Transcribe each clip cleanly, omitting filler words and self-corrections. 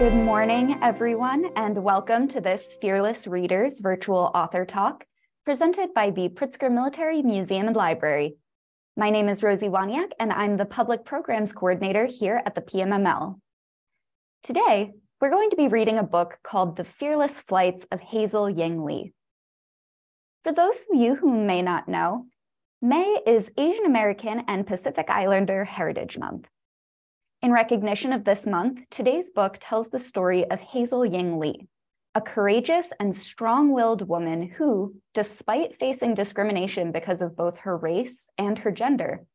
Good morning, everyone, and welcome to this Fearless Readers virtual author talk presented by the Pritzker Military Museum and Library. My name is Rosie Waniak, and I'm the Public Programs Coordinator here at the PMML. Today, we're going to be reading a book called The Fearless Flights of Hazel Ying Lee. For those of you who may not know, May is Asian American and Pacific Islander Heritage Month. In recognition of this month, today's book tells the story of Hazel Ying Lee, a courageous and strong-willed woman who, despite facing discrimination because of both her race and her gender,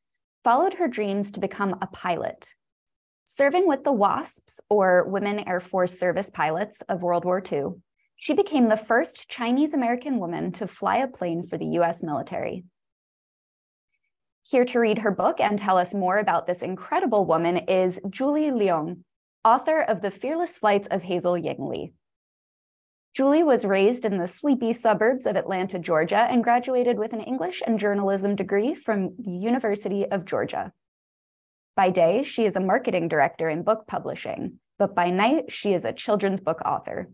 followed her dreams to become a pilot. Serving with the WASPs, or Women Airforce Service Pilots of World War II, she became the first Chinese-American woman to fly a plane for the US military. Here to read her book and tell us more about this incredible woman is Julie Leung, author of The Fearless Flights of Hazel Ying Lee. Julie was raised in the sleepy suburbs of Atlanta, Georgia, and graduated with an English and journalism degree from the University of Georgia. By day, she is a marketing director in book publishing, but by night, she is a children's book author.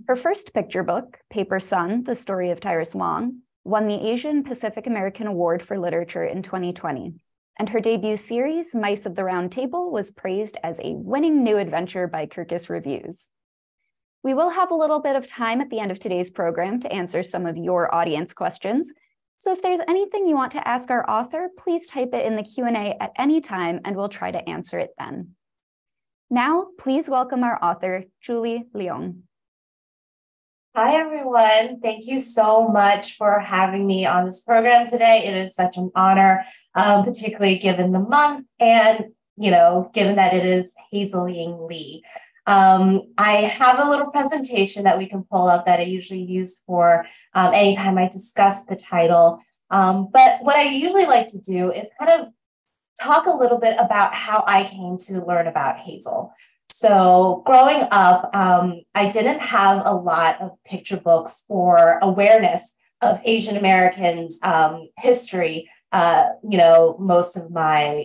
Her first picture book, Paper Sun, The Story of Tyrus Wong, won the Asian Pacific American Award for Literature in 2020, and her debut series, Mice of the Round Table, was praised as a winning new adventure by Kirkus Reviews. We will have a little bit of time at the end of today's program to answer some of your audience questions, so if there's anything you want to ask our author, please type it in the Q&A at any time and we'll try to answer it then. Now, please welcome our author, Julie Leung. Hi, everyone. Thank you so much for having me on this program today. It is such an honor, particularly given the month and, given that it is Hazel Ying Lee. I have a little presentation that we can pull up that I usually use for anytime I discuss the title. But what I usually like to do is kind of talk a little bit about how I came to learn about Hazel. So growing up, I didn't have a lot of picture books or awareness of Asian Americans' history. Most of my,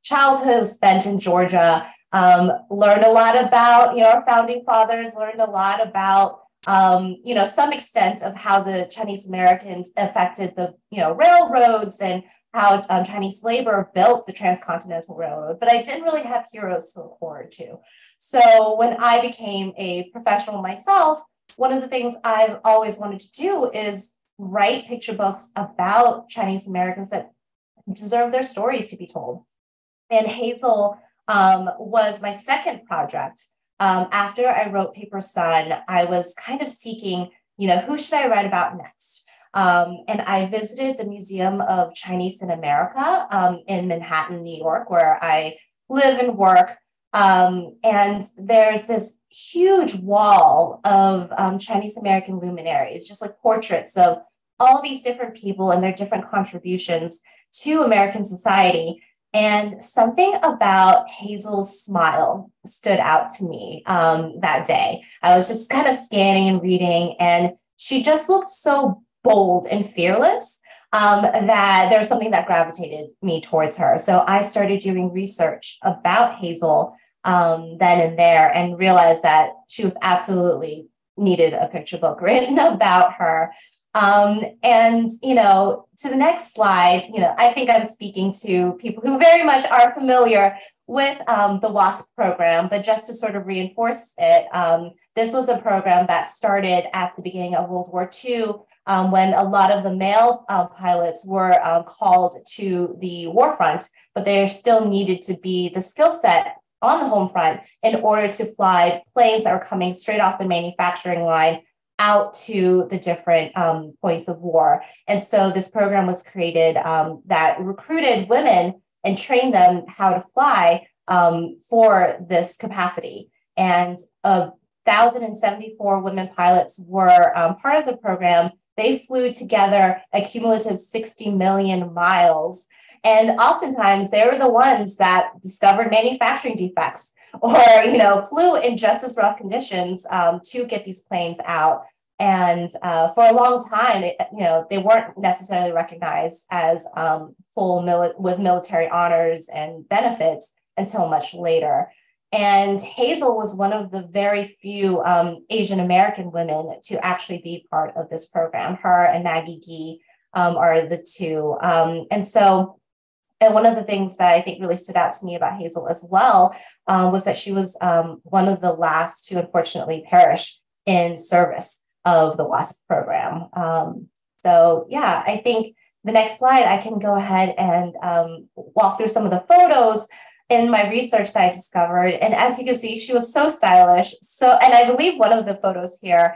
childhood was spent in Georgia, learned a lot about, our founding fathers, learned a lot about, some extent of how the Chinese Americans affected the, railroads and how Chinese labor built the Transcontinental Railroad, but I didn't really have heroes to look forward to. So when I became a professional myself, one of the things I've always wanted to do is write picture books about Chinese Americans that deserve their stories to be told. And Hazel was my second project. After I wrote Paper Sun, I was kind of seeking, who should I write about next? And I visited the Museum of Chinese in America in Manhattan, New York, where I live and work. And there's this huge wall of Chinese American luminaries, just like portraits of all these different people and their different contributions to American society. And something about Hazel's smile stood out to me that day. I was just kind of scanning and reading, and she just looked so bold and fearless that there was something that gravitated me towards her. So I started doing research about Hazel then and there and realized that she was absolutely needed a picture book written about her. To the next slide, I think I'm speaking to people who very much are familiar with the WASP program, but just to sort of reinforce it, this was a program that started at the beginning of World War II when a lot of the male pilots were called to the war front, but there still needed to be the skill set on the home front in order to fly planes that were coming straight off the manufacturing line out to the different points of war. And so this program was created that recruited women and trained them how to fly for this capacity. And 1,074 women pilots were part of the program. They flew together a cumulative 60 million miles. And oftentimes they were the ones that discovered manufacturing defects or, flew in just as rough conditions to get these planes out. And for a long time, they weren't necessarily recognized as with military honors and benefits until much later. And Hazel was one of the very few Asian American women to actually be part of this program. Her and Maggie Gee are the two. And one of the things that I think really stood out to me about Hazel as well was that she was one of the last to unfortunately perish in service of the WASP program. So yeah, I think the next slide, I can go ahead and walk through some of the photos in my research that I discovered. And as you can see, she was so stylish. And I believe one of the photos here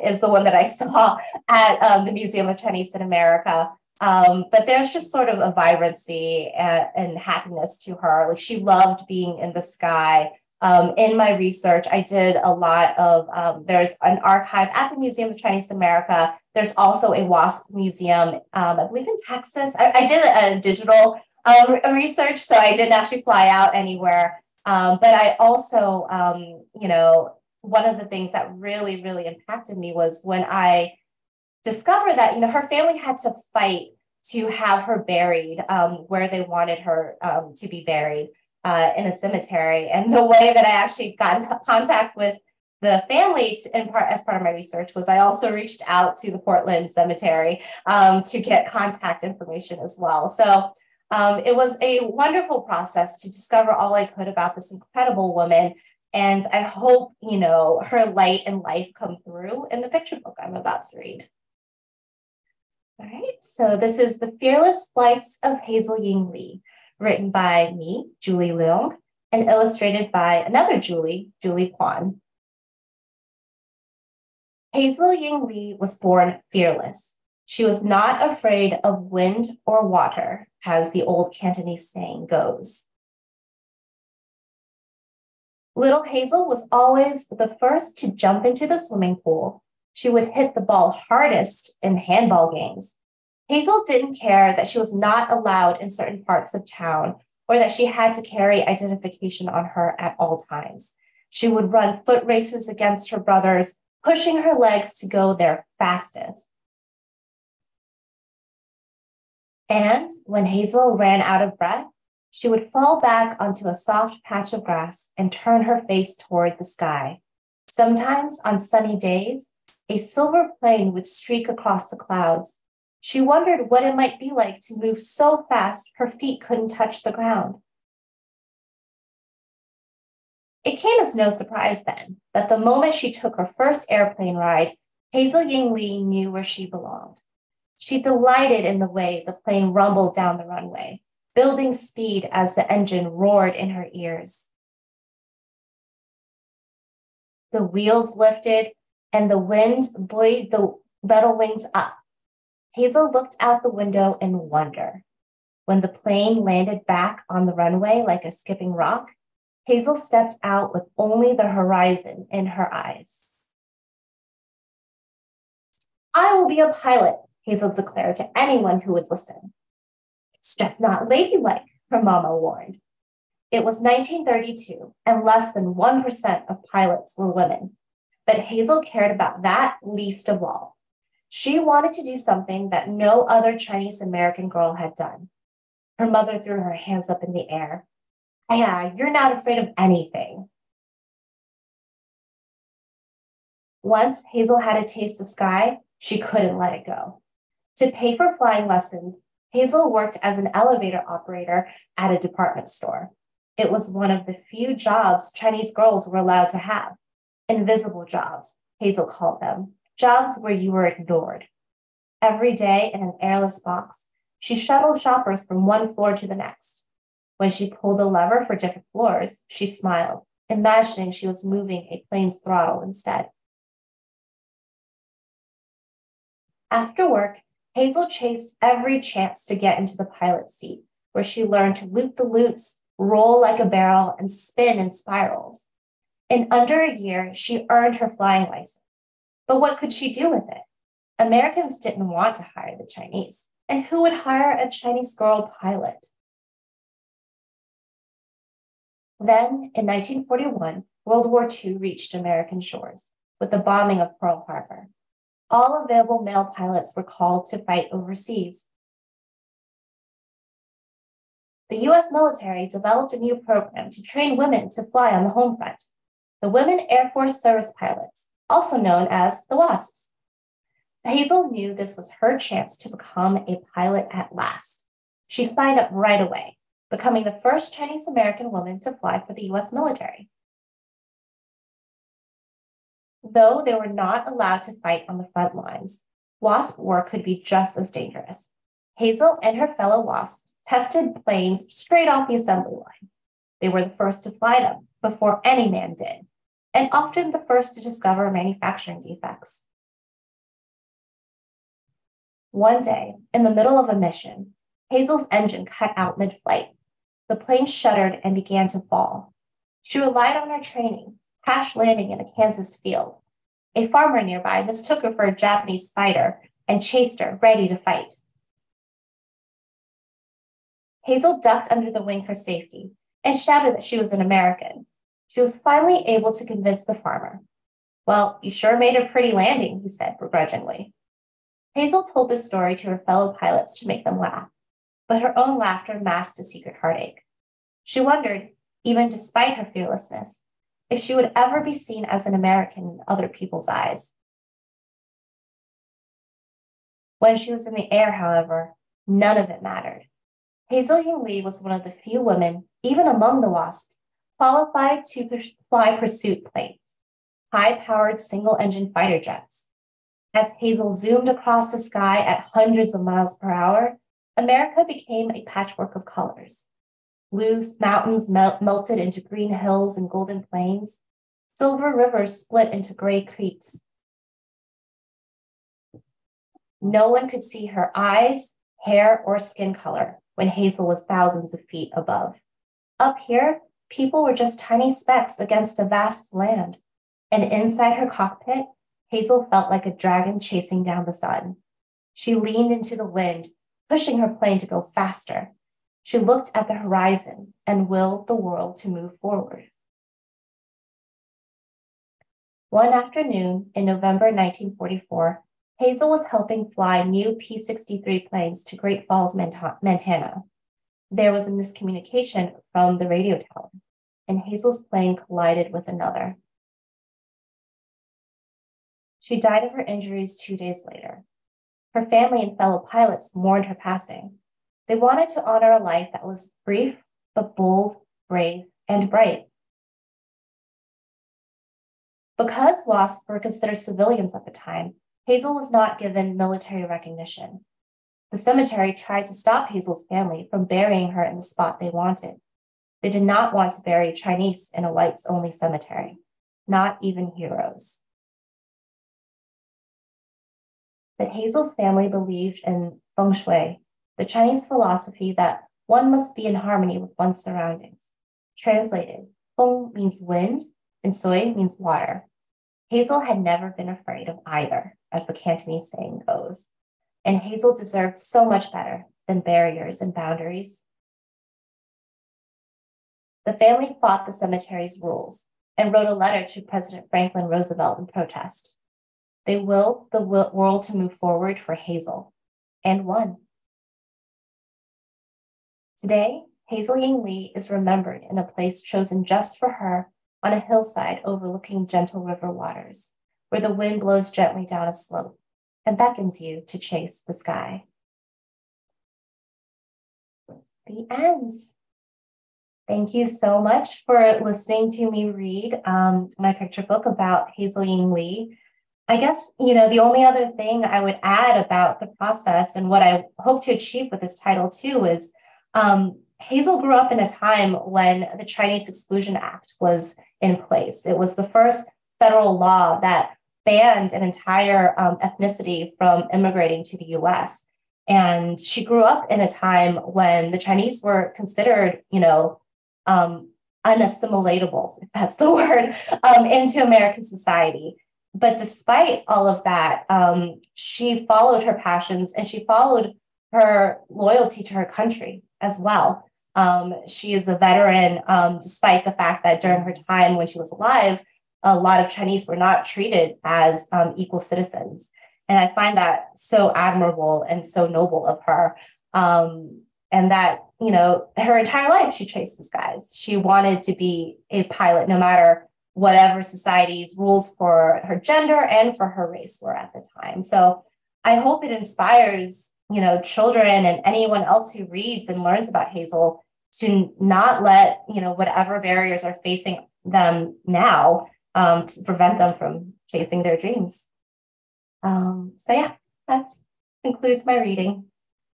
is the one that I saw at the Museum of Chinese in America. But there's just sort of a vibrancy and happiness to her. Like, she loved being in the sky. In my research, I did a lot of, there's an archive at the Museum of Chinese America. There's also a WASP museum, I believe in Texas. I did a digital research, so I didn't actually fly out anywhere. But I also, one of the things that really, really impacted me was when I discovered that, her family had to fight to have her buried where they wanted her to be buried in a cemetery. And the way that I actually got in contact with the family as part of my research was I also reached out to the Portland Cemetery to get contact information as well. So it was a wonderful process to discover all I could about this incredible woman. And I hope, her light and life come through in the picture book I'm about to read. All right, so this is The Fearless Flights of Hazel Ying Lee, written by me, Julie Leung, and illustrated by another Julie Kwan. Hazel Ying Lee was born fearless. She was not afraid of wind or water, as the old Cantonese saying goes. Little Hazel was always the first to jump into the swimming pool. She would hit the ball hardest in handball games. Hazel didn't care that she was not allowed in certain parts of town or that she had to carry identification on her at all times. She would run foot races against her brothers, pushing her legs to go their fastest. And when Hazel ran out of breath, she would fall back onto a soft patch of grass and turn her face toward the sky. Sometimes on sunny days, a silver plane would streak across the clouds. She wondered what it might be like to move so fast her feet couldn't touch the ground. It came as no surprise then that the moment she took her first airplane ride, Hazel Ying Lee knew where she belonged. She delighted in the way the plane rumbled down the runway, building speed as the engine roared in her ears. The wheels lifted and the wind buoyed the metal wings up. Hazel looked out the window in wonder. When the plane landed back on the runway like a skipping rock, Hazel stepped out with only the horizon in her eyes. "I will be a pilot," Hazel declared to anyone who would listen. "It's just not ladylike," her mama warned. It was 1932, and less than 1% of pilots were women. But Hazel cared about that least of all. She wanted to do something that no other Chinese American girl had done. Her mother threw her hands up in the air. "Yeah, you're not afraid of anything." Once Hazel had a taste of sky, she couldn't let it go. To pay for flying lessons, Hazel worked as an elevator operator at a department store. It was one of the few jobs Chinese girls were allowed to have. Invisible jobs, Hazel called them, jobs where you were ignored. Every day in an airless box, she shuttled shoppers from one floor to the next. When she pulled the lever for different floors, she smiled, imagining she was moving a plane's throttle instead. After work, Hazel chased every chance to get into the pilot seat, where she learned to loop the loops, roll like a barrel, and spin in spirals. In under a year, she earned her flying license. But what could she do with it? Americans didn't want to hire the Chinese, and who would hire a Chinese girl pilot? Then, in 1941, World War II reached American shores with the bombing of Pearl Harbor. All available male pilots were called to fight overseas. The US military developed a new program to train women to fly on the home front, the Women Airforce Service Pilots, also known as the WASPs. Hazel knew this was her chance to become a pilot at last. She signed up right away, becoming the first Chinese American woman to fly for the US military. Though they were not allowed to fight on the front lines, WASP work could be just as dangerous. Hazel and her fellow WASPs tested planes straight off the assembly line. They were the first to fly them before any man did, and often the first to discover manufacturing defects. One day, in the middle of a mission, Hazel's engine cut out mid-flight. The plane shuddered and began to fall. She relied on her training, crash landing in a Kansas field. A farmer nearby mistook her for a Japanese fighter and chased her, ready to fight. Hazel ducked under the wing for safety and shouted that she was an American. She was finally able to convince the farmer. "Well, you sure made a pretty landing," he said begrudgingly. Hazel told this story to her fellow pilots to make them laugh, but her own laughter masked a secret heartache. She wondered, even despite her fearlessness, if she would ever be seen as an American in other people's eyes. When she was in the air, however, none of it mattered. Hazel Ying was one of the few women, even among the WASPs, qualified to fly pursuit planes, high-powered single-engine fighter jets. As Hazel zoomed across the sky at hundreds of miles per hour, America became a patchwork of colors. Blue mountains melted into green hills and golden plains. Silver rivers split into gray creeks. No one could see her eyes, hair, or skin color when Hazel was thousands of feet above. Up here, people were just tiny specks against a vast land, and inside her cockpit, Hazel felt like a dragon chasing down the sun. She leaned into the wind, pushing her plane to go faster. She looked at the horizon and willed the world to move forward. One afternoon in November 1944, Hazel was helping fly new P-63 planes to Great Falls, Montana. There was a miscommunication from the radio tower, and Hazel's plane collided with another. She died of her injuries 2 days later. Her family and fellow pilots mourned her passing. They wanted to honor a life that was brief, but bold, brave, and bright. Because WASPs were considered civilians at the time, Hazel was not given military recognition. The cemetery tried to stop Hazel's family from burying her in the spot they wanted. They did not want to bury Chinese in a whites-only cemetery, not even heroes. But Hazel's family believed in feng shui, the Chinese philosophy that one must be in harmony with one's surroundings. Translated, feng means wind and shui means water. Hazel had never been afraid of either, as the Cantonese saying goes, and Hazel deserved so much better than barriers and boundaries. The family fought the cemetery's rules and wrote a letter to President Franklin Roosevelt in protest. They willed the world to move forward for Hazel, and won. Today, Hazel Ying is remembered in a place chosen just for her on a hillside overlooking gentle river waters, where the wind blows gently down a slope and beckons you to chase the sky. The end. Thank you so much for listening to me read my picture book about Hazel Ying. I guess, the only other thing I would add about the process and what I hope to achieve with this title too is Hazel grew up in a time when the Chinese Exclusion Act was in place. It was the first federal law that banned an entire ethnicity from immigrating to the US. And she grew up in a time when the Chinese were considered, unassimilatable, if that's the word, into American society. But despite all of that, she followed her passions and she followed her loyalty to her country as well. She is a veteran, despite the fact that during her time when she was alive, a lot of Chinese were not treated as equal citizens. And I find that so admirable and so noble of her. and that, her entire life she chased this guys. She wanted to be a pilot, no matter whatever society's rules for her gender and for her race were at the time. So I hope it inspires, children and anyone else who reads and learns about Hazel to not let, whatever barriers are facing them now to prevent them from chasing their dreams. So yeah, that concludes my reading.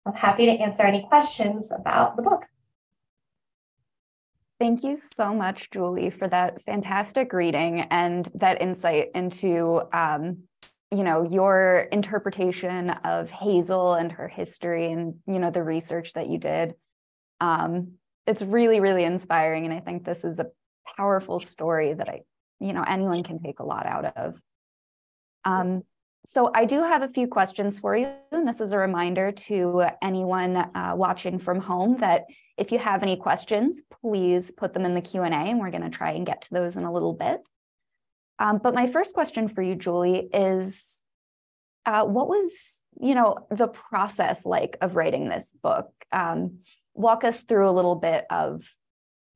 I'm happy to answer any questions about the book. Thank you so much, Julie, for that fantastic reading and that insight into, your interpretation of Hazel and her history and, the research that you did. It's really, really inspiring. And I think this is a powerful story that anyone can take a lot out of. So I do have a few questions for you. And this is a reminder to anyone watching from home that if you have any questions, please put them in the Q&A, and we're going to try and get to those in a little bit. But my first question for you, Julie, is what was, the process like of writing this book? Walk us through a little bit of,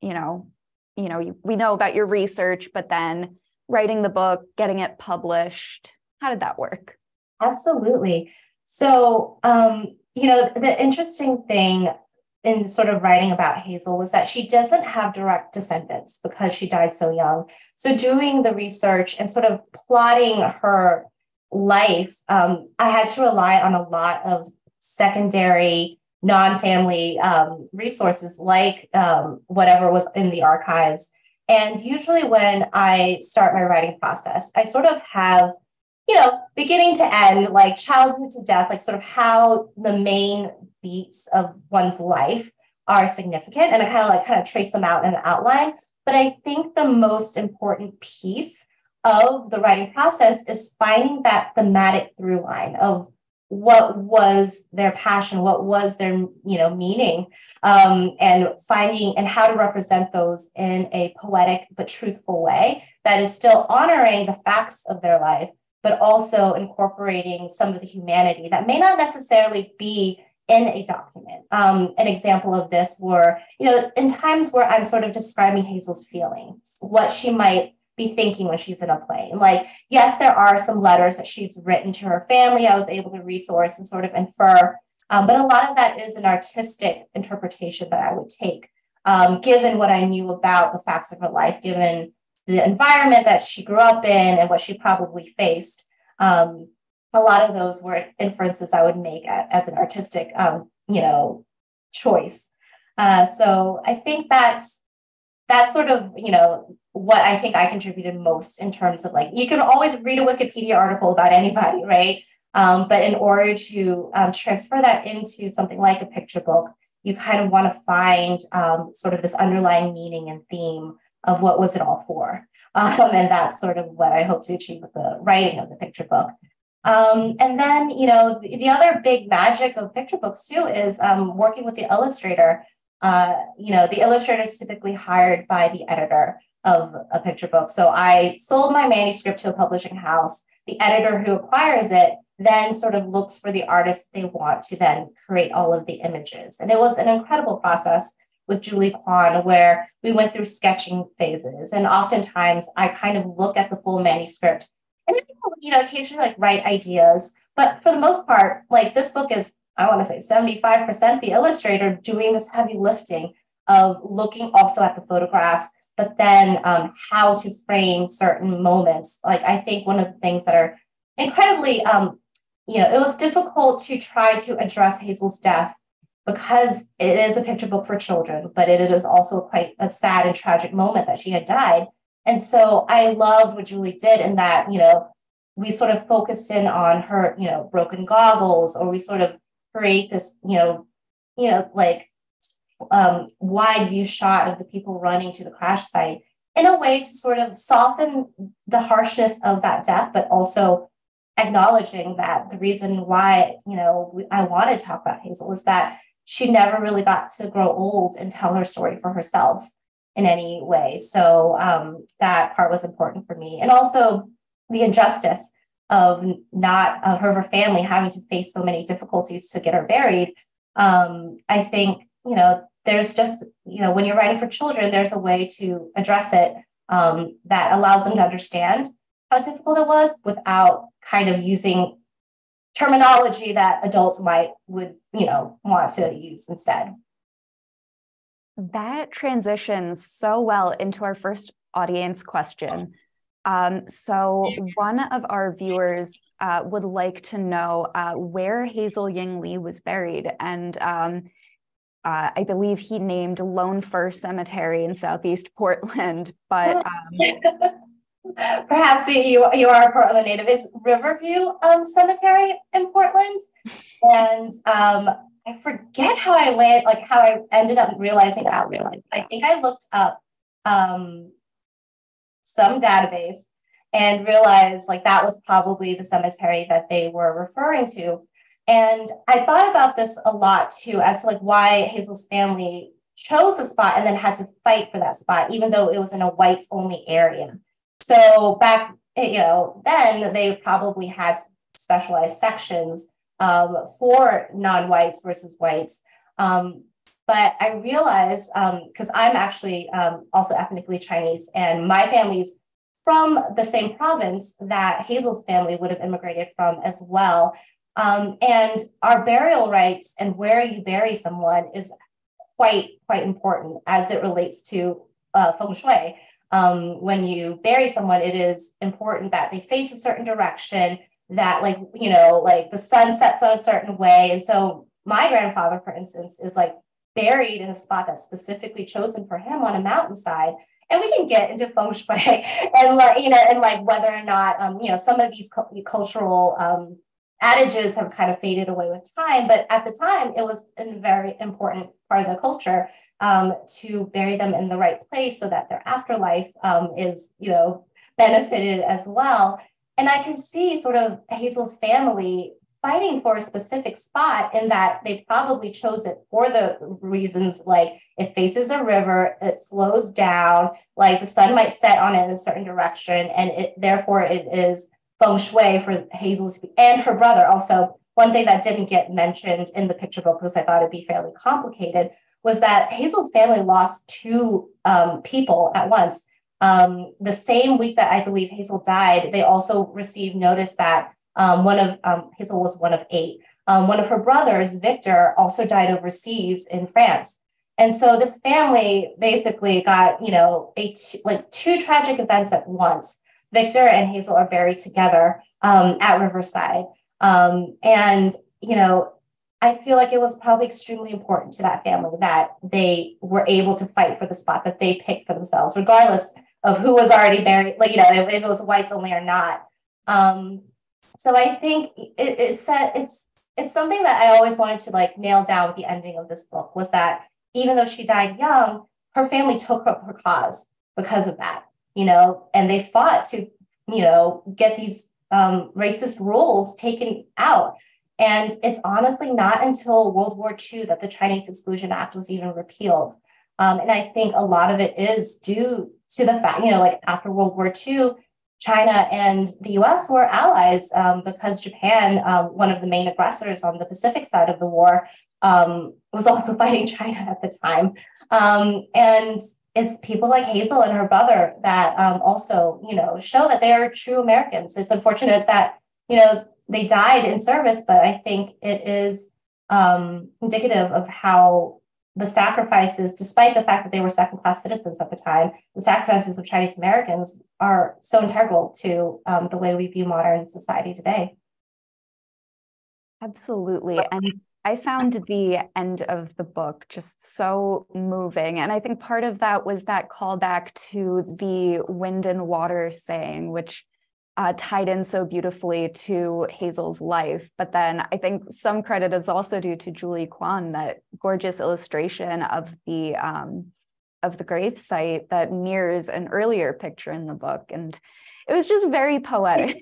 we know about your research, but then writing the book, getting it published. How did that work? Absolutely. So, the interesting thing in sort of writing about Hazel was that she doesn't have direct descendants because she died so young. So doing the research and sort of plotting her life, I had to rely on a lot of secondary non-family resources, like whatever was in the archives. And usually when I start my writing process, I sort of have, beginning to end, like childhood to death, like sort of how the main beats of one's life are significant. And I kind of trace them out in an outline. But I think the most important piece of the writing process is finding that thematic through line of what was their passion, what was their, meaning, and finding and how to represent those in a poetic but truthful way that is still honoring the facts of their life, but also incorporating some of the humanity that may not necessarily be in a document. An example of this were, in times where I'm sort of describing Hazel's feelings, what she might be thinking when she's in a plane. Like, yes, there are some letters that she's written to her family I was able to resource and sort of infer, but a lot of that is an artistic interpretation that I would take, given what I knew about the facts of her life, given the environment that she grew up in and what she probably faced. A lot of those were inferences I would make as an artistic, choice. So I think that's sort of, what I think I contributed most in terms of, like, you can always read a Wikipedia article about anybody, right? But in order to transfer that into something like a picture book, you kind of want to find sort of this underlying meaning and theme of what was it all for. And that's sort of what I hope to achieve with the writing of the picture book. And then, the other big magic of picture books too is working with the illustrator. The illustrator is typically hired by the editor of a picture book. So I sold my manuscript to a publishing house. The editor who acquires it then sort of looks for the artist they want to then create all of the images. And it was an incredible process with Julie Kwan, where we went through sketching phases. And oftentimes I kind of look at the full manuscript and, occasionally write ideas. But for the most part, like, this book is, I want to say 75% the illustrator doing this heavy lifting of looking also at the photographs, but then how to frame certain moments. Like, I think one of the things that are incredibly, it was difficult to try to address Hazel's death because it is a picture book for children, but it is also quite a sad and tragic moment that she had died. And so I loved what Julie did in that, we sort of focused in on her, broken goggles, or we sort of create this, wide view shot of the people running to the crash site in a way to sort of soften the harshness of that death, but also acknowledging that the reason why, I wanted to talk about Hazel is that she never really got to grow old and tell her story for herself in any way. So that part was important for me. And also the injustice of not her family having to face so many difficulties to get her buried. I think there's just, when you're writing for children, there's a way to address it that allows them to understand how difficult it was without kind of using terminology that adults would want to use instead. That transitions so well into our first audience question. So one of our viewers would like to know where Hazel Ying Lee was buried. And I believe he named Lone Fir Cemetery in Southeast Portland, but perhaps you are a Portland native. Is Riverview Cemetery in Portland? And I forget how I ended up realizing that. I think I looked up some database and realized that was probably the cemetery that they were referring to. And I thought about this a lot too, as to why Hazel's family chose a spot and then had to fight for that spot, even though it was in a whites only area. So back, then they probably had specialized sections for non-whites versus whites. But I realized, because I'm actually also ethnically Chinese, and my family's from the same province that Hazel's family would have immigrated from as well. And our burial rites and where you bury someone is quite important as it relates to feng shui. When you bury someone, it is important that they face a certain direction, that the sun sets on a certain way. And so my grandfather, for instance, is buried in a spot that's specifically chosen for him on a mountainside. And we can get into feng shui and whether or not some of these cultural adages have kind of faded away with time, but at the time it was a very important part of the culture to bury them in the right place so that their afterlife is benefited as well. And I can see sort of Hazel's family fighting for a specific spot, in that they probably chose it for the reasons it faces a river, it flows down, the sun might set on it in a certain direction, and therefore it is feng shui for Hazel and her brother. Also, one thing that didn't get mentioned in the picture book, because I thought it'd be fairly complicated, was that Hazel's family lost two people at once. The same week that I believe Hazel died, they also received notice that Hazel was one of 8. One of her brothers, Victor, also died overseas in France. And so this family basically got, two tragic events at once. Victor and Hazel are buried together at Riverside. And I feel like it was probably extremely important to that family that they were able to fight for the spot that they picked for themselves, regardless of who was already buried, if it was whites only or not. So I think it's something that I always wanted to nail down with the ending of this book, was that even though she died young, her family took up her cause because of that, and they fought to, get these racist rules taken out. And it's honestly not until World War II that the Chinese Exclusion Act was even repealed. And I think a lot of it is due to the fact, after World War II, China and the US were allies because Japan, one of the main aggressors on the Pacific side of the war, was also fighting China at the time. And it's people like Hazel and her brother that also, show that they are true Americans. It's unfortunate that, they died in service, but I think it is indicative of how the sacrifices, despite the fact that they were second-class citizens at the time, the sacrifices of Chinese Americans are so integral to the way we view modern society today. Absolutely. And I found the end of the book just so moving. And I think part of that was that callback to the wind and water saying, which tied in so beautifully to Hazel's life. But then I think some credit is also due to Julie Kwan, that gorgeous illustration of the gravesite that mirrors an earlier picture in the book. And it was just very poetic.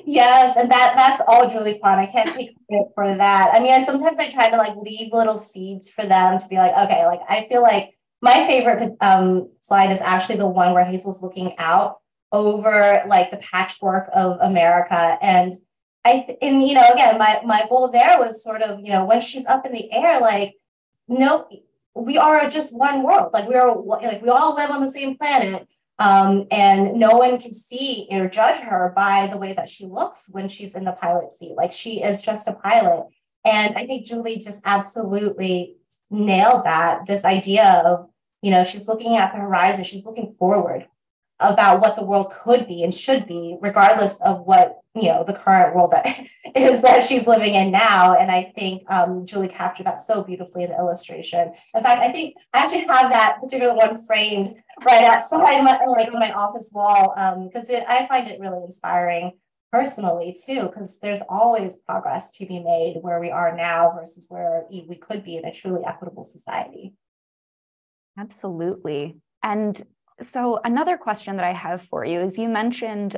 Yes, and that's all Julie Kwan. I can't take credit for that. I mean, sometimes I try to leave little seeds for them to be okay, I feel like my favorite slide is actually the one where Hazel's looking out over the patchwork of America. And again, my goal there was sort of, when she's up in the air, no, we are just one world. Like we all live on the same planet. And no one can see or judge her by the way that she looks when she's in the pilot seat. Like she is just a pilot. And I think Julie just absolutely nailed that, this idea of, she's looking at the horizon, she's looking forward about what the world could be and should be, regardless of what, the current world that is that she's living in now. And I think Julie captured that so beautifully in the illustration. In fact, I think I actually have that particular one framed right outside on my office wall, because I find it really inspiring personally too, because there's always progress to be made where we are now versus where we could be in a truly equitable society. Absolutely. And so another question that I have for you is, you mentioned,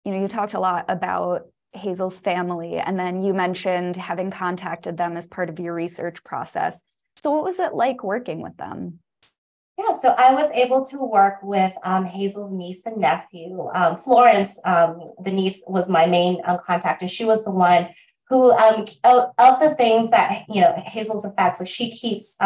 you talked a lot about Hazel's family, and then you mentioned having contacted them as part of your research process. So what was it like working with them? Yeah, so I was able to work with Hazel's niece and nephew. Florence, the niece, was my main contact, and she was the one who, of the things that, Hazel's effects, like she keeps,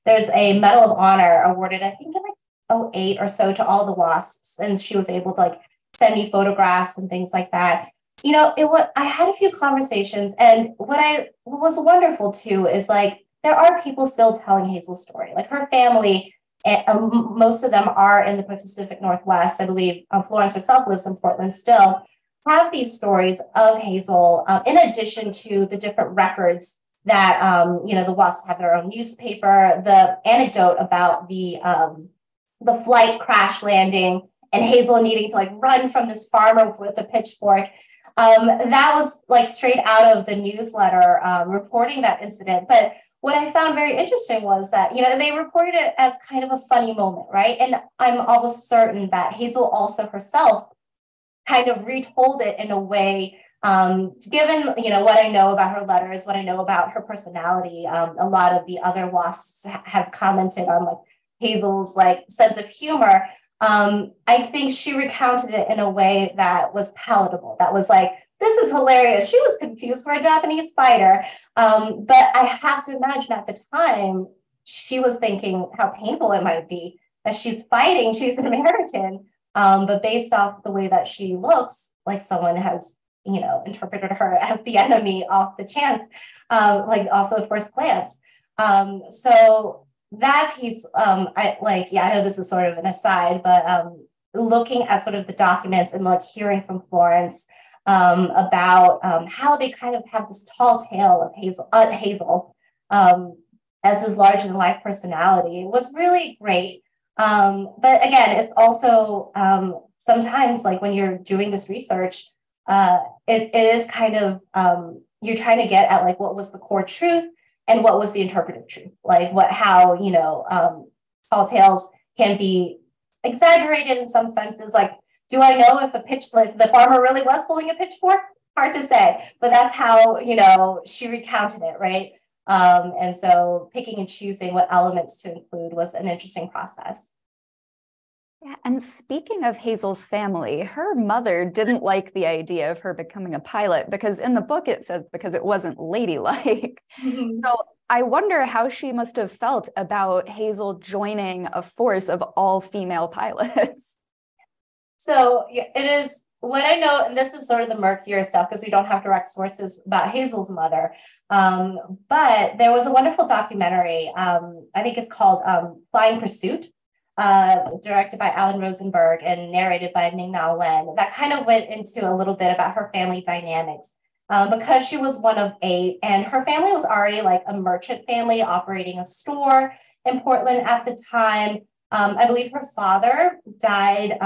there's a Medal of Honor awarded, I think in like 2008 or so, to all the WASPs, and she was able to like send me photographs and things like that. I had a few conversations, and what was wonderful too is like there are people still telling Hazel's story, like her family. And most of them are in the Pacific Northwest. I believe Florence herself lives in Portland still, have these stories of Hazel, in addition to the different records that, the WASPs have their own newspaper, the anecdote about the flight crash landing and Hazel needing to like run from this farmer with a pitchfork. That was like straight out of the newsletter reporting that incident. But what I found very interesting was that, they reported it as kind of a funny moment, right? And I'm almost certain that Hazel also herself kind of retold it in a way, given, what I know about her letters, what I know about her personality. A lot of the other WASPs have commented on like Hazel's like sense of humor. I think she recounted it in a way that was palatable, that was like, this is hilarious. She was confused for a Japanese fighter. But I have to imagine at the time, she was thinking how painful it might be that she's fighting. She's an American. But based off the way that she looks, like someone has, interpreted her as the enemy off the chance, like off the first glance. So that piece, I know this is sort of an aside, but looking at sort of the documents and like hearing from Florence, about how they kind of have this tall tale of Hazel as his larger than life personality was really great. But again, it's also sometimes like when you're doing this research, it is kind of you're trying to get at like what was the core truth and what was the interpretive truth, like how tall tales can be exaggerated in some senses, like. Do I know if the farmer really was pulling a pitchfork? Hard to say, but that's how, she recounted it, right? And so picking and choosing what elements to include was an interesting process. Yeah, and speaking of Hazel's family, her mother didn't like the idea of her becoming a pilot because in the book it says because it wasn't ladylike. Mm-hmm. So I wonder how she must have felt about Hazel joining a force of all female pilots. So yeah, it is what I know, and this is sort of the murkier stuff because we don't have direct sources about Hazel's mother. But there was a wonderful documentary, I think it's called Flying Pursuit, directed by Alan Rosenberg and narrated by Ming-Na Wen, that kind of went into a little bit about her family dynamics. Because she was one of 8 and her family was already like a merchant family operating a store in Portland at the time. I believe her father died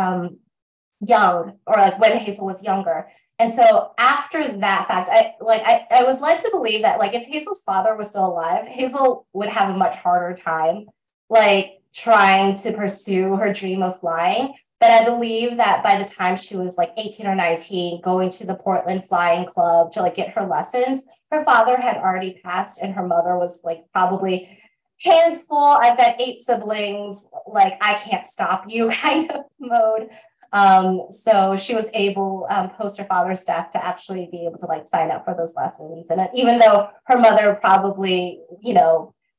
young, or like when Hazel was younger. And so after that fact, I was led to believe that like if Hazel's father was still alive, Hazel would have a much harder time like trying to pursue her dream of flying. But I believe that by the time she was like 18 or 19, going to the Portland Flying Club to like get her lessons, her father had already passed and her mother was like probably hands full. I've got 8 siblings, like I can't stop you kind of mode. So she was able, post her father's death, to actually be able to like sign up for those lessons. And even though her mother probably,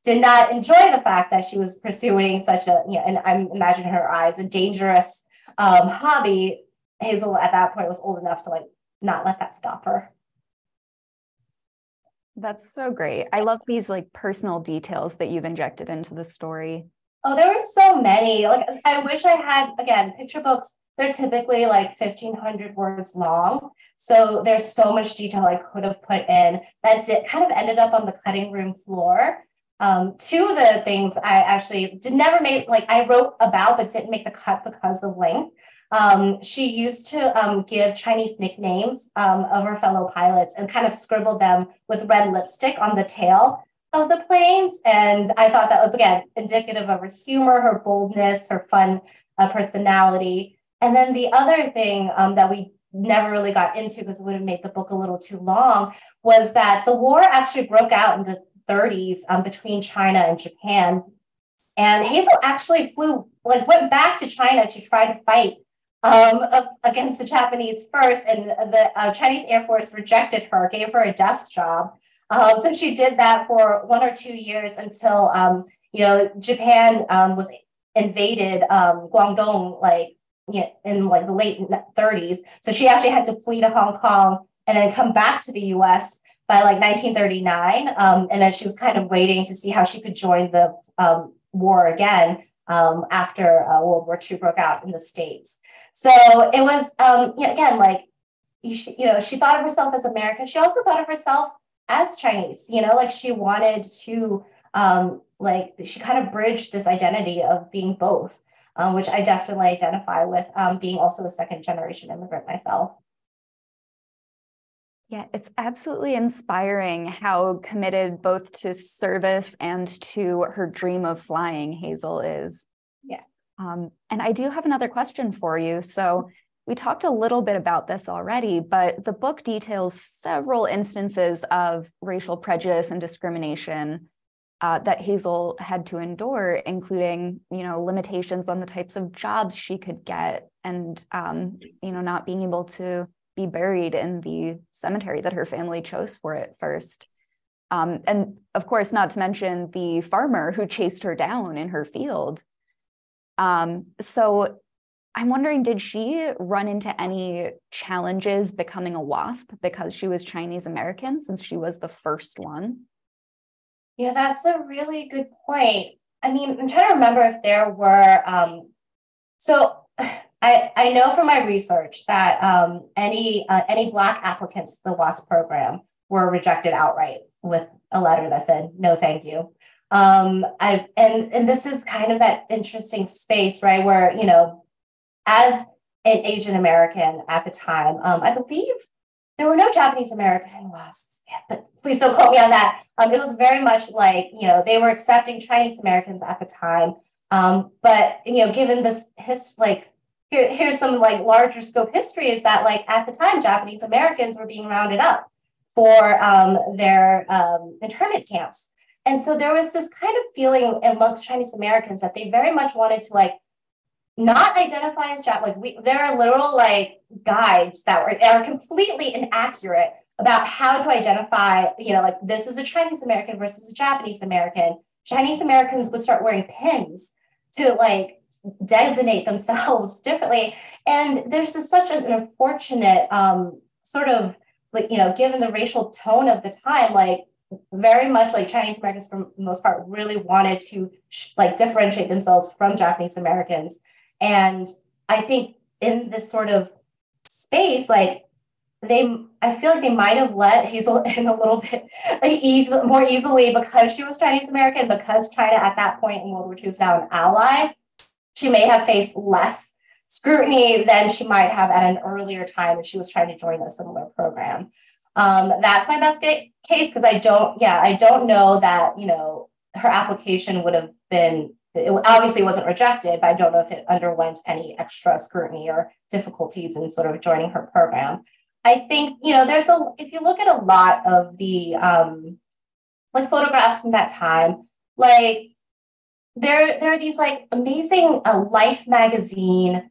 did not enjoy the fact that she was pursuing such a, and I'm imagining her eyes, a dangerous hobby. Hazel at that point was old enough to like not let that stop her. That's so great. I love these like personal details that you've injected into the story. Oh, there were so many. Like, I wish I had, again, picture books, they're typically like 1,500 words long. So there's so much detail I could have put in that kind of ended up on the cutting room floor. Two of the things I actually never made, like I wrote about, but didn't make the cut because of length. She used to give Chinese nicknames of her fellow pilots and kind of scribbled them with red lipstick on the tail of the planes. And I thought that was, again, indicative of her humor, her boldness, her fun personality. And then the other thing that we never really got into because it would have made the book a little too long was that the war actually broke out in the 30s between China and Japan. And Hazel actually went back to China to try to fight against the Japanese first, and the Chinese Air Force rejected her, gave her a desk job. So she did that for 1 or 2 years until, Japan was invaded Guangdong, in like the late 30s. So she actually had to flee to Hong Kong and then come back to the US by like 1939. And then she was kind of waiting to see how she could join the war again after World War II broke out in the States. So it was, again, like, she thought of herself as American. She also thought of herself as Chinese, like she wanted to, she kind of bridged this identity of being both, which I definitely identify with, being also a second generation immigrant myself. Yeah, it's absolutely inspiring how committed both to service and to her dream of flying Hazel is. Yeah. And I do have another question for you. So we talked a little bit about this already, but the book details several instances of racial prejudice and discrimination that Hazel had to endure, including, limitations on the types of jobs she could get and, not being able to be buried in the cemetery that her family chose for it first. And of course, not to mention the farmer who chased her down in her field. So I'm wondering, did she run into any challenges becoming a WASP because she was Chinese American, since she was the first one? Yeah, that's a really good point. I mean, I'm trying to remember if there were, I know from my research that any Black applicants to the WASP program were rejected outright with a letter that said, no, thank you. And this is kind of that interesting space, right, where, as an Asian American at the time, I believe there were no Japanese American WASPs, but please don't quote me on that. It was very much like, they were accepting Chinese Americans at the time. But, given this here's some like larger scope history is that like at the time, Japanese Americans were being rounded up for their internment camps. And so there was this kind of feeling amongst Chinese Americans that they very much wanted to like not identify as Japanese. There are literal like guides that are completely inaccurate about how to identify, this is a Chinese American versus a Japanese American. Chinese Americans would start wearing pins to like designate themselves differently. And there's just such an unfortunate sort of like, given the racial tone of the time, like very much like Chinese Americans for the most part really wanted to differentiate themselves from Japanese Americans. And I think in this sort of space, I feel like they might have let Hazel in a little bit more easily because she was Chinese American, because China at that point in World War II is now an ally. She may have faced less scrutiny than she might have at an earlier time if she was trying to join a similar program. That's my best case because I don't know that, her application would have been, it obviously wasn't rejected, but I don't know if it underwent any extra scrutiny or difficulties in sort of joining her program. I think, if you look at a lot of the photographs from that time, there are these amazing Life magazine,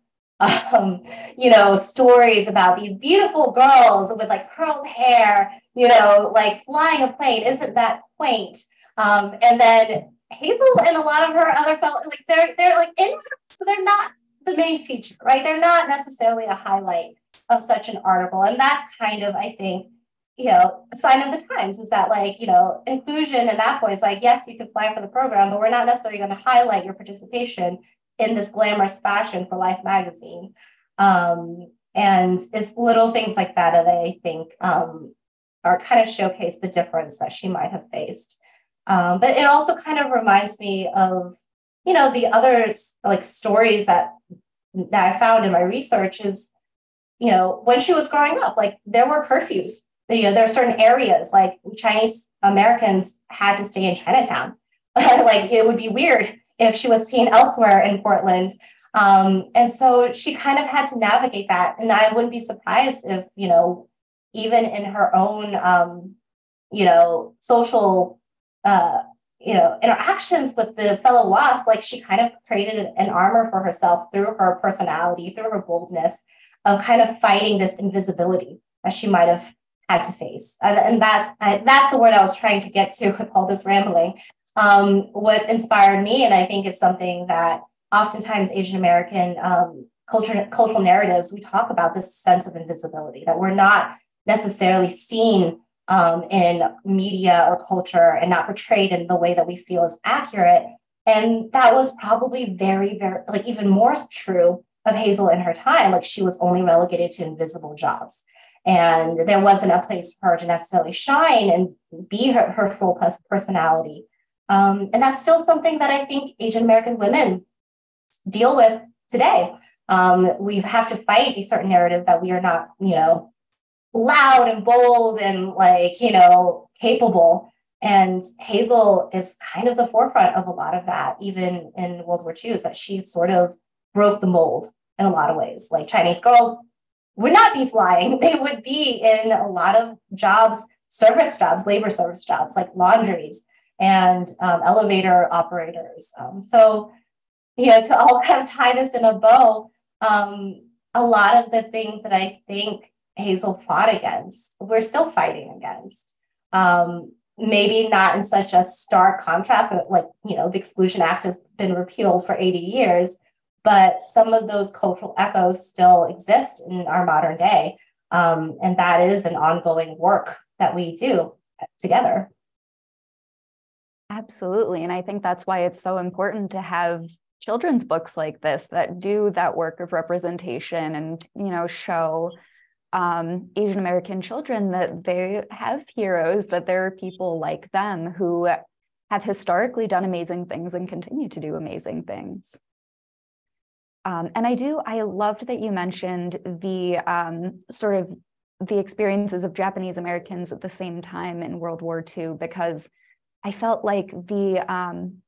stories about these beautiful girls with curled hair, flying a plane. Isn't that quaint? And then Hazel and a lot of her other fellow, like they're like in, so they're not the main feature, right? They're not necessarily a highlight of such an article. And that's kind of, I think, a sign of the times is that like, inclusion at that point is like, yes, you can fly for the program, but we're not necessarily going to highlight your participation in this glamorous fashion for Life magazine. And it's little things like that that I think are kind of showcase the difference that she might have faced. But it also kind of reminds me of, the other like stories that I found in my research is, when she was growing up, like there were curfews. There are certain areas like Chinese Americans had to stay in Chinatown. Like it would be weird if she was seen elsewhere in Portland. And so she kind of had to navigate that. And I wouldn't be surprised if, even in her own, social, interactions with the fellow WASP, like she kind of created an armor for herself through her personality, through her boldness of kind of fighting this invisibility that she might have had to face. And that's the word I was trying to get to with all this rambling. What inspired me, and I think it's something that oftentimes Asian American cultural narratives, we talk about this sense of invisibility, that we're not necessarily seen in media or culture and not portrayed in the way that we feel is accurate. And that was probably very, very, like even more true of Hazel in her time. Like she was only relegated to invisible jobs. And there wasn't a place for her to necessarily shine and be her full personality. And that's still something that I think Asian American women deal with today. We have to fight a certain narrative that we are not, loud and bold and like, capable. And Hazel is kind of the forefront of a lot of that, even in World War II, is that she sort of broke the mold in a lot of ways. Like Chinese girls would not be flying. They would be in a lot of jobs, service jobs, labor service jobs, like laundries and elevator operators. So, to all kind of tie this in a bow, a lot of the things that I think Hazel fought against, we're still fighting against. Maybe not in such a stark contrast, like, the Exclusion Act has been repealed for 80 years, but some of those cultural echoes still exist in our modern day. And that is an ongoing work that we do together. Absolutely. And I think that's why it's so important to have children's books like this that do that work of representation and, show Asian American children that they have heroes, that there are people like them who have historically done amazing things and continue to do amazing things. And I loved that you mentioned the sort of the experiences of Japanese Americans at the same time in World War II, because I felt like the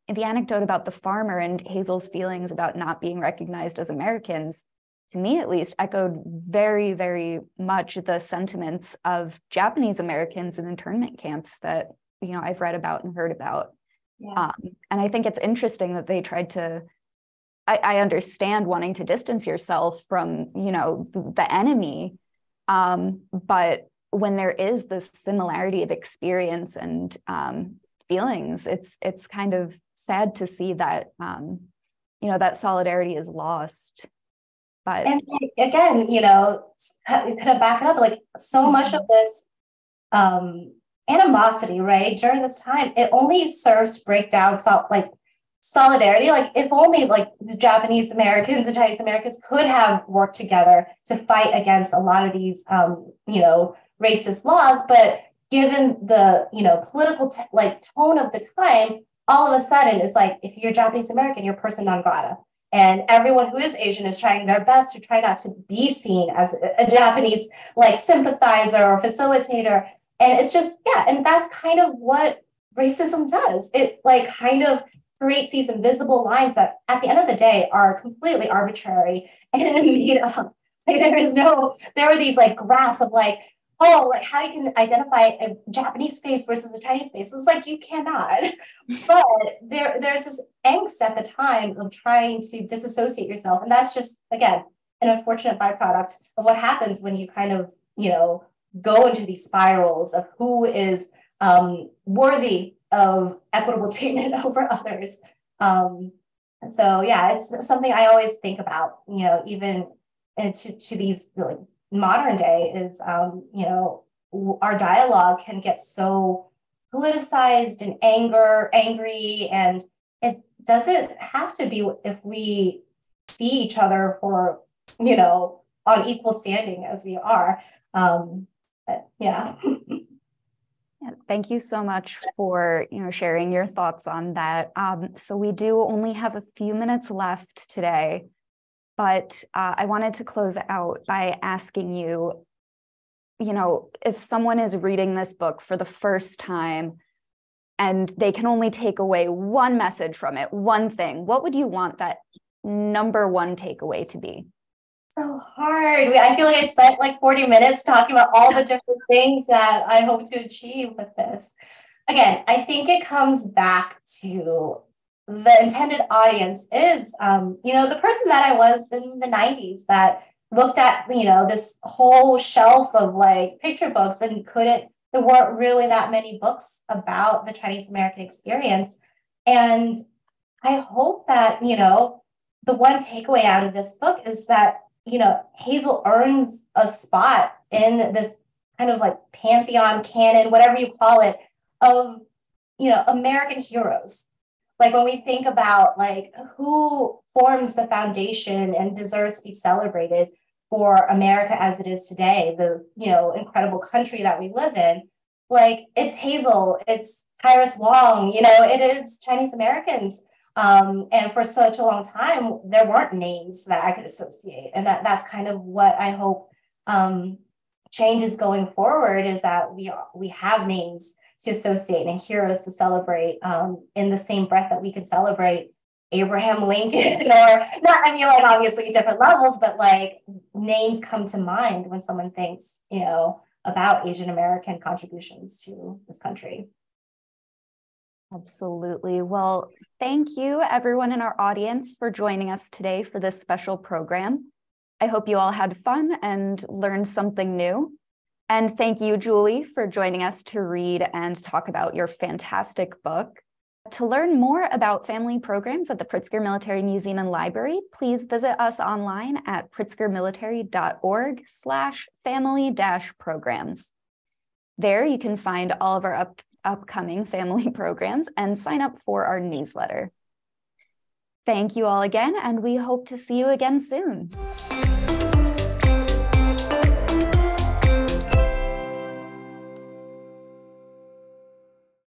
anecdote about the farmer and Hazel's feelings about not being recognized as Americans, to me at least, echoed very, very much the sentiments of Japanese Americans in internment camps that, I've read about and heard about. Yeah. And I think it's interesting that they tried to, I understand wanting to distance yourself from, the enemy. But when there is this similarity of experience and feelings, it's kind of sad to see that, that solidarity is lost. But and again, kind of back it up, like so much of this animosity, right, during this time, it only serves to break down solidarity. Like if only like the Japanese Americans and Chinese Americans could have worked together to fight against a lot of these, racist laws. But given the, political tone of the time, all of a sudden it's like, if you're Japanese American, you're person non grata. And everyone who is Asian is trying their best to try not to be seen as a Japanese sympathizer or facilitator. And it's just, and that's kind of what racism does. It kind of creates these invisible lines that at the end of the day are completely arbitrary. And, there are these graphs of how you can identify a Japanese face versus a Chinese face. It's like, you cannot. But there's this angst at the time of trying to disassociate yourself. And that's just, again, an unfortunate byproduct of what happens when you kind of, go into these spirals of who is worthy of equitable treatment over others. And so, yeah, it's something I always think about, even to these really modern day is, our dialogue can get so politicized and angry, and it doesn't have to be if we see each other for, on equal standing as we are. Yeah. Thank you so much for sharing your thoughts on that. So we do only have a few minutes left today, but I wanted to close out by asking you, if someone is reading this book for the first time and they can only take away one message from it, one thing, what would you want that number one takeaway to be? So hard. I feel like I spent like 40 minutes talking about all the different things that I hope to achieve with this. Again, I think it comes back to the intended audience is, the person that I was in the 90s that looked at, this whole shelf of like picture books and there weren't really that many books about the Chinese American experience. And I hope that, the one takeaway out of this book is that, Hazel earns a spot in this kind of like pantheon canon, whatever you call it, of, American heroes. Like when we think about like who forms the foundation and deserves to be celebrated for America as it is today, the, incredible country that we live in, like it's Hazel, it's Tyrus Wong, it is Chinese Americans. And for such a long time, there weren't names that I could associate. And that's kind of what I hope changes going forward, is that we have names to associate and heroes to celebrate in the same breath that we could celebrate Abraham Lincoln or not, obviously different levels, but like names come to mind when someone thinks, about Asian American contributions to this country. Absolutely. Well, thank you everyone in our audience for joining us today for this special program. I hope you all had fun and learned something new. And thank you, Julie, for joining us to read and talk about your fantastic book. To learn more about family programs at the Pritzker Military Museum and Library, please visit us online at pritzkermilitary.org/family-programs. There you can find all of our upcoming family programs and sign up for our newsletter. Thank you all again, and we hope to see you again soon.